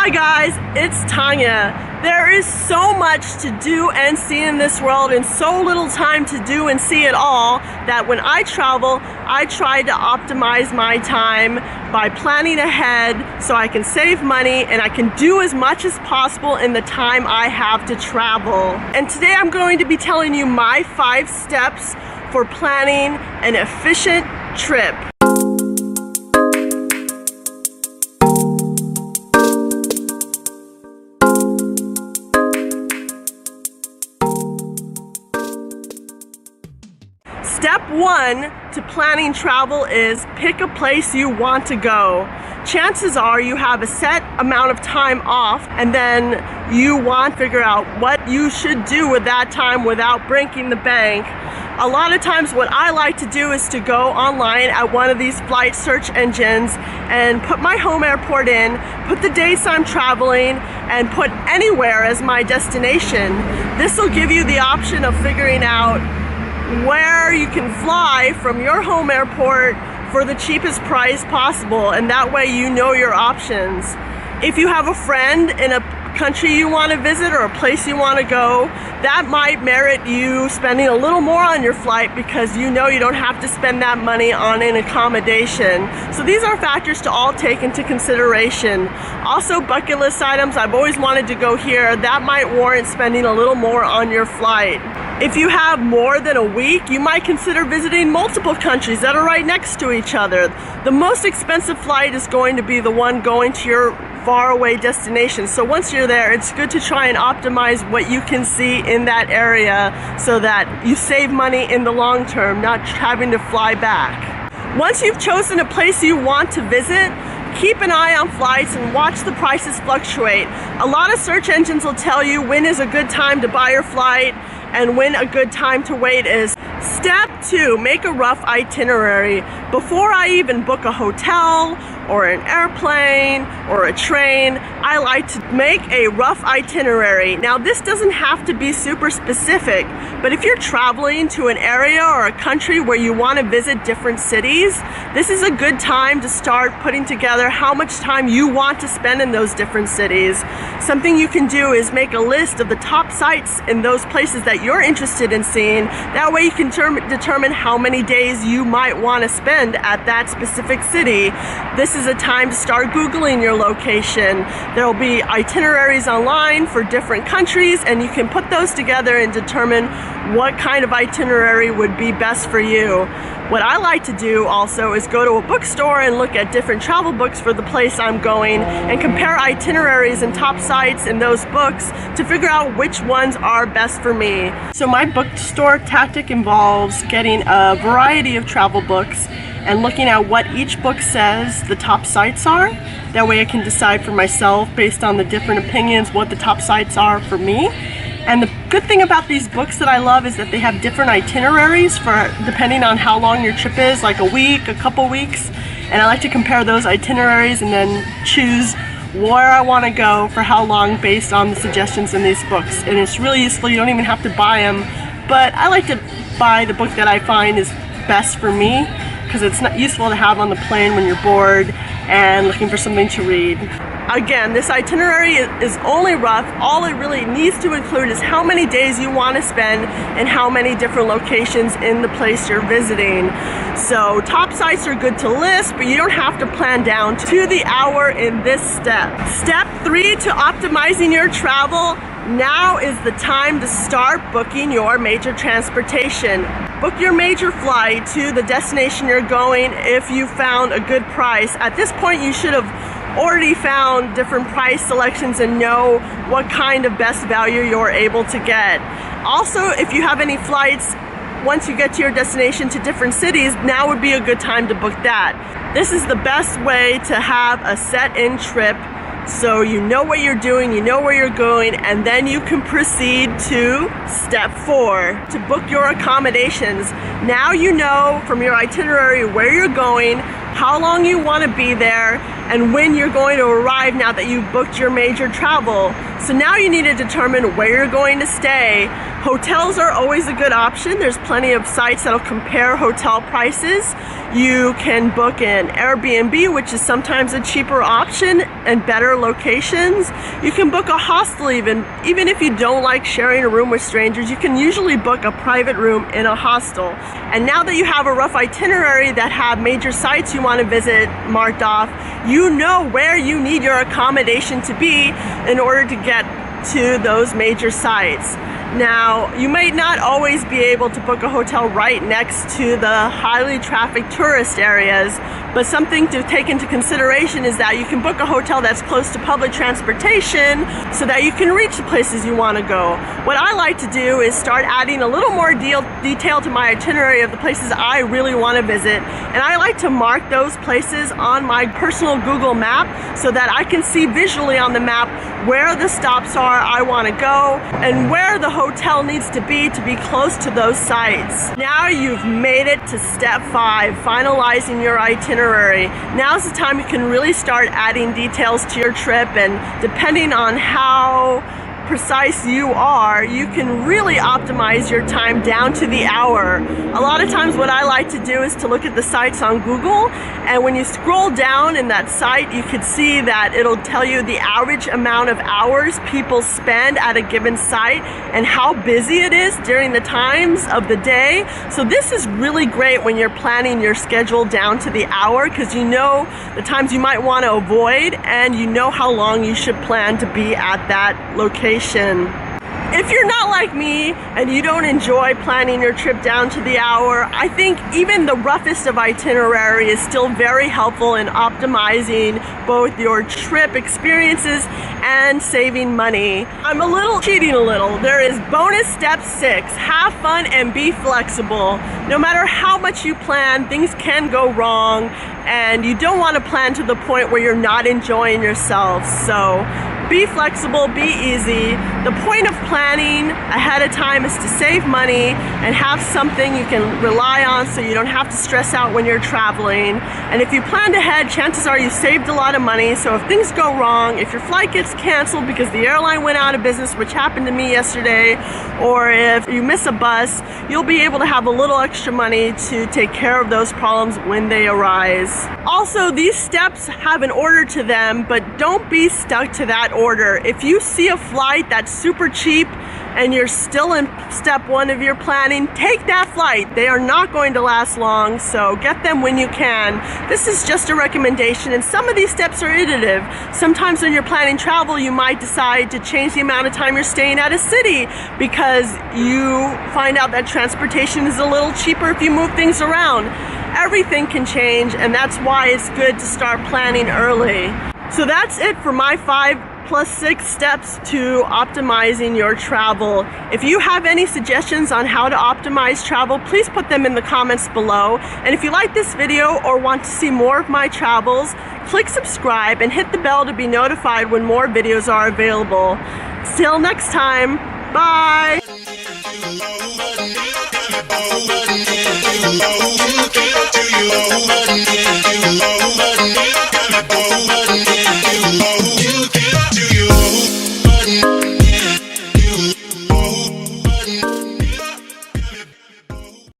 Hi guys, it's Tanya. There is so much to do and see in this world and so little time to do and see it all that when I travel, I try to optimize my time by planning ahead so I can save money and I can do as much as possible in the time I have to travel. And today I'm going to be telling you my 5 steps for planning an efficient trip. Step 1 to planning travel is pick a place you want to go. Chances are you have a set amount of time off and then you want to figure out what you should do with that time without breaking the bank. A lot of times what I like to do is to go online at one of these flight search engines and put my home airport in, put the dates I'm traveling, and put anywhere as my destination. This will give you the option of figuring out where you can fly from your home airport for the cheapest price possible, and that way you know your options. If you have a friend in a country you want to visit or a place you want to go, that might merit you spending a little more on your flight because you know you don't have to spend that money on an accommodation. So these are factors to all take into consideration. Also, bucket list items, I've always wanted to go here, that might warrant spending a little more on your flight. If you have more than a week, you might consider visiting multiple countries that are right next to each other. The most expensive flight is going to be the one going to your faraway destination. So once you're there, it's good to try and optimize what you can see in that area so that you save money in the long term, not having to fly back. Once you've chosen a place you want to visit, keep an eye on flights and watch the prices fluctuate. A lot of search engines will tell you when is a good time to buy your flight and when a good time to wait is. Step 2, make a rough itinerary. Before I even book a hotel or an airplane or a train, I like to make a rough itinerary. Now this doesn't have to be super specific, but if you're traveling to an area or a country where you want to visit different cities, this is a good time to start putting together how much time you want to spend in those different cities. Something you can do is make a list of the top sites in those places that you're interested in seeing. That way you can determine how many days you might want to spend at that specific city. This is a time to start Googling your location. There will be itineraries online for different countries and you can put those together and determine what kind of itinerary would be best for you. What I like to do also is go to a bookstore and look at different travel books for the place I'm going and compare itineraries and top sites in those books to figure out which ones are best for me. So my bookstore tactic involves getting a variety of travel books and looking at what each book says the top sites are. That way I can decide for myself based on the different opinions what the top sites are for me. And the good thing about these books that I love is that they have different itineraries for depending on how long your trip is, like a week, a couple weeks. And I like to compare those itineraries and then choose where I want to go for how long based on the suggestions in these books. And it's really useful. You don't even have to buy them, but I like to buy the book that I find is best for me because it's not useful to have on the plane when you're bored and looking for something to read. Again, this itinerary is only rough. All it really needs to include is how many days you want to spend and how many different locations in the place you're visiting. So top sites are good to list, but you don't have to plan down to the hour in this step. Step 3 to optimizing your travel. Now is the time to start booking your major transportation. Book your major flight to the destination you're going if you found a good price. At this point, you should have already found different price selections and know what kind of best value you're able to get. Also, if you have any flights once you get to your destination to different cities, now would be a good time to book that. This is the best way to have a set-in trip so you know what you're doing, you know where you're going, and then you can proceed to step 4 to book your accommodations. Now you know from your itinerary where you're going, how long you want to be there, and when you're going to arrive now that you've booked your major travel. So now you need to determine where you're going to stay. Hotels are always a good option. There's plenty of sites that'll compare hotel prices. You can book an Airbnb, which is sometimes a cheaper option and better locations. You can book a hostel even if you don't like sharing a room with strangers. You can usually book a private room in a hostel. And now that you have a rough itinerary that have major sites you want to visit marked off, you know where you need your accommodation to be in order to get to those major sites. Now, you might not always be able to book a hotel right next to the highly trafficked tourist areas, but something to take into consideration is that you can book a hotel that's close to public transportation so that you can reach the places you want to go. What I like to do is start adding a little more detail to my itinerary of the places I really want to visit, and I like to mark those places on my personal Google map so that I can see visually on the map where the stops are I want to go and where the hotel needs to be close to those sites. Now you've made it to step 5, finalizing your itinerary. Now's the time you can really start adding details to your trip, and depending on how precise you are, you can really optimize your time down to the hour. A lot of times what I like to do is to look at the sites on Google, and when you scroll down in that site, you can see that it'll tell you the average amount of hours people spend at a given site and how busy it is during the times of the day. So this is really great when you're planning your schedule down to the hour, because you know the times you might want to avoid and you know how long you should plan to be at that location. If you're not like me and you don't enjoy planning your trip down to the hour, I think even the roughest of itinerary is still very helpful in optimizing both your trip experiences and saving money. I'm cheating a little. There is bonus step 6, have fun and be flexible. No matter how much you plan, things can go wrong, and you don't want to plan to the point where you're not enjoying yourself. So be flexible, be easy. The point of planning ahead of time is to save money and have something you can rely on so you don't have to stress out when you're traveling. And if you planned ahead, chances are you saved a lot of money. So if things go wrong, if your flight gets canceled because the airline went out of business, which happened to me yesterday, or if you miss a bus, you'll be able to have a little extra money to take care of those problems when they arise. Also, these steps have an order to them, but don't be stuck to that order. If you see a flight that's super cheap and you're still in step 1 of your planning, take that flight. They are not going to last long, so get them when you can. This is just a recommendation, and some of these steps are iterative. Sometimes when you're planning travel, you might decide to change the amount of time you're staying at a city because you find out that transportation is a little cheaper if you move things around. Everything can change, and that's why it's good to start planning early. So that's it for my 5+6 steps to optimizing your travel. If you have any suggestions on how to optimize travel, please put them in the comments below. And if you like this video or want to see more of my travels, click subscribe and hit the bell to be notified when more videos are available. Till next time, bye! Over,